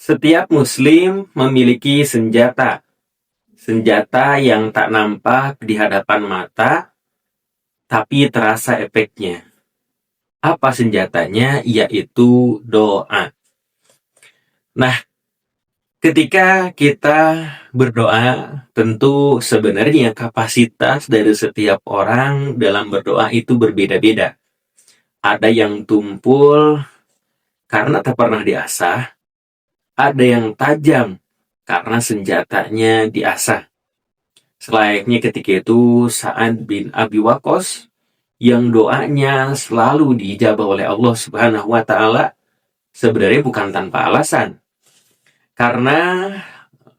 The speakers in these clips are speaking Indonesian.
Setiap muslim memiliki senjata. Senjata yang tak nampak di hadapan mata, tapi terasa efeknya. Apa senjatanya? Yaitu doa. Nah, ketika kita berdoa, tentu sebenarnya kapasitas dari setiap orang dalam berdoa itu berbeda-beda. Ada yang tumpul karena tak pernah diasah, ada yang tajam karena senjatanya diasah. Selayaknya ketika itu Sa'ad bin Abi Waqqas yang doanya selalu diijabah oleh Allah Subhanahu wa taala, sebenarnya bukan tanpa alasan. Karena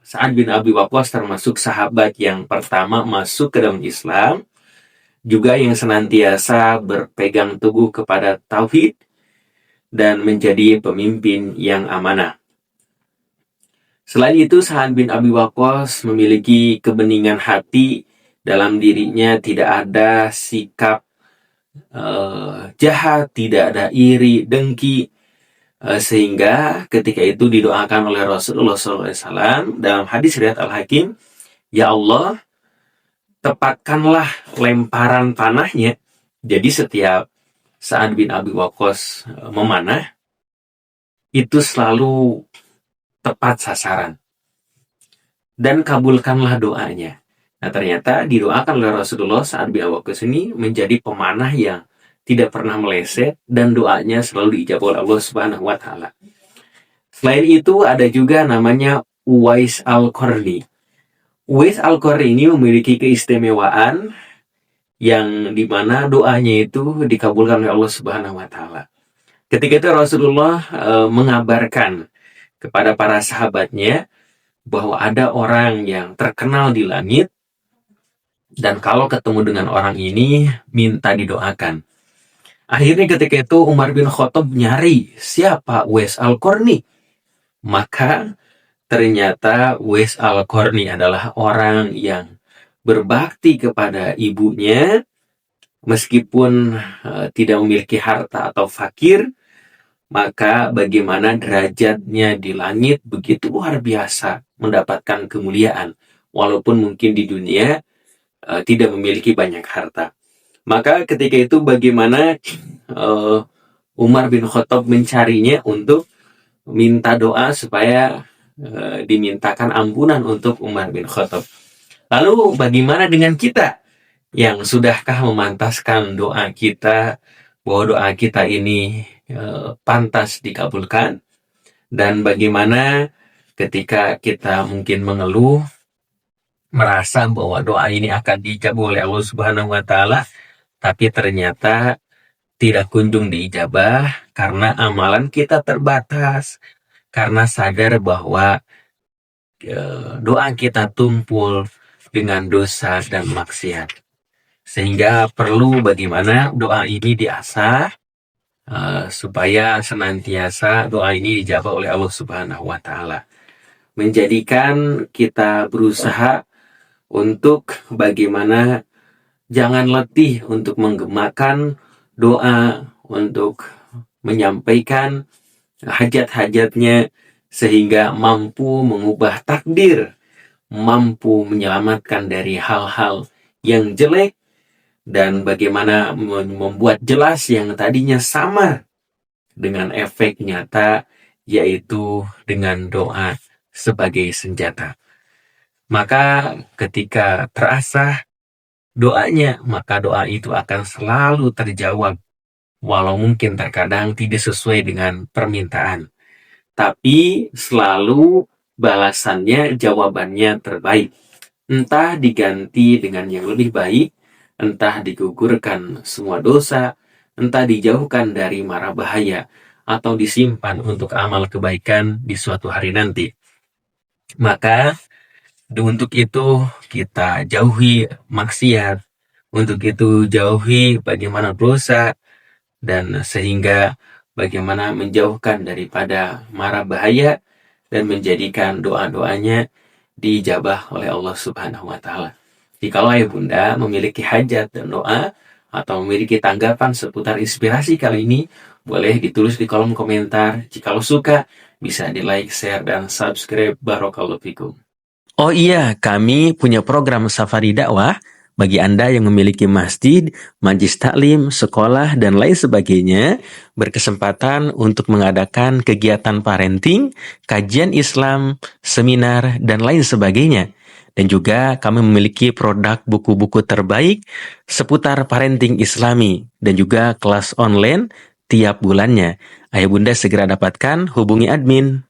Sa'ad bin Abi Waqqas termasuk sahabat yang pertama masuk ke dalam Islam, juga yang senantiasa berpegang teguh kepada tauhid dan menjadi pemimpin yang amanah. Selain itu, Sa'ad bin Abi Waqqas memiliki kebeningan hati. Dalam dirinya tidak ada sikap jahat, tidak ada iri, dengki, sehingga ketika itu didoakan oleh Rasulullah SAW dalam hadis riwayat Al-Hakim, "Ya Allah, tepatkanlah lemparan panahnya." Jadi setiap Sa'ad bin Abi Waqqas memanah, itu selalu tepat sasaran. Dan kabulkanlah doanya. Nah, ternyata didoakan oleh Rasulullah Sa'ad bin Abi Waqqas ini menjadi pemanah yang tidak pernah meleset dan doanya selalu diijabah oleh Allah Subhanahu wa taala. Selain itu ada juga namanya Uwais Al-Qarni. Uwais Al-Qarni ini memiliki keistimewaan yang dimana doanya itu dikabulkan oleh Allah Subhanahu wa taala. Ketika itu Rasulullah mengabarkan kepada para sahabatnya bahwa ada orang yang terkenal di langit, dan kalau ketemu dengan orang ini minta didoakan. Akhirnya ketika itu Umar bin Khattab nyari siapa Uwais Al-Qarni. Maka ternyata Uwais Al-Qarni adalah orang yang berbakti kepada ibunya, meskipun tidak memiliki harta atau fakir, maka bagaimana derajatnya di langit begitu luar biasa, mendapatkan kemuliaan, walaupun mungkin di dunia tidak memiliki banyak harta. Maka ketika itu bagaimana Umar bin Khattab mencarinya untuk minta doa supaya dimintakan ampunan untuk Umar bin Khattab. Lalu bagaimana dengan kita? Yang sudahkah memantaskan doa kita, bahwa doa kita ini pantas dikabulkan? Dan bagaimana ketika kita mungkin mengeluh, merasa bahwa doa ini akan dijabah oleh Allah Subhanahu wa taala, tapi ternyata tidak kunjung diijabah karena amalan kita terbatas, karena sadar bahwa doa kita tumpul dengan dosa dan maksiat. Sehingga perlu bagaimana doa ini diasah supaya senantiasa doa ini dijabah oleh Allah Subhanahu wa taala. Menjadikan kita berusaha untuk bagaimana jangan letih untuk menggemakan doa, untuk menyampaikan hajat-hajatnya, sehingga mampu mengubah takdir, mampu menyelamatkan dari hal-hal yang jelek, dan bagaimana membuat jelas yang tadinya samar dengan efek nyata, yaitu dengan doa sebagai senjata. Maka ketika terasah doanya, maka doa itu akan selalu terjawab, walau mungkin terkadang tidak sesuai dengan permintaan, tapi selalu balasannya, jawabannya terbaik. Entah diganti dengan yang lebih baik, entah digugurkan semua dosa, entah dijauhkan dari mara bahaya, atau disimpan untuk amal kebaikan di suatu hari nanti. Maka untuk itu kita jauhi maksiat, untuk itu jauhi bagaimana dosa, dan sehingga bagaimana menjauhkan daripada mara bahaya dan menjadikan doa-doanya dijabah oleh Allah Subhanahu wa taala. Jikalau ayah bunda memiliki hajat dan doa atau memiliki tanggapan seputar inspirasi kali ini, boleh ditulis di kolom komentar. Jikalau suka, Bisa di-like, share, dan subscribe. Barakallahu fikum. Oh iya, kami punya program Safari Dakwah bagi Anda yang memiliki masjid, majlis taklim, sekolah, dan lain sebagainya, berkesempatan untuk mengadakan kegiatan parenting, kajian Islam, seminar, dan lain sebagainya. Dan juga kami memiliki produk buku-buku terbaik seputar parenting Islami dan juga kelas online tiap bulannya. Ayo Bunda segera dapatkan, hubungi admin.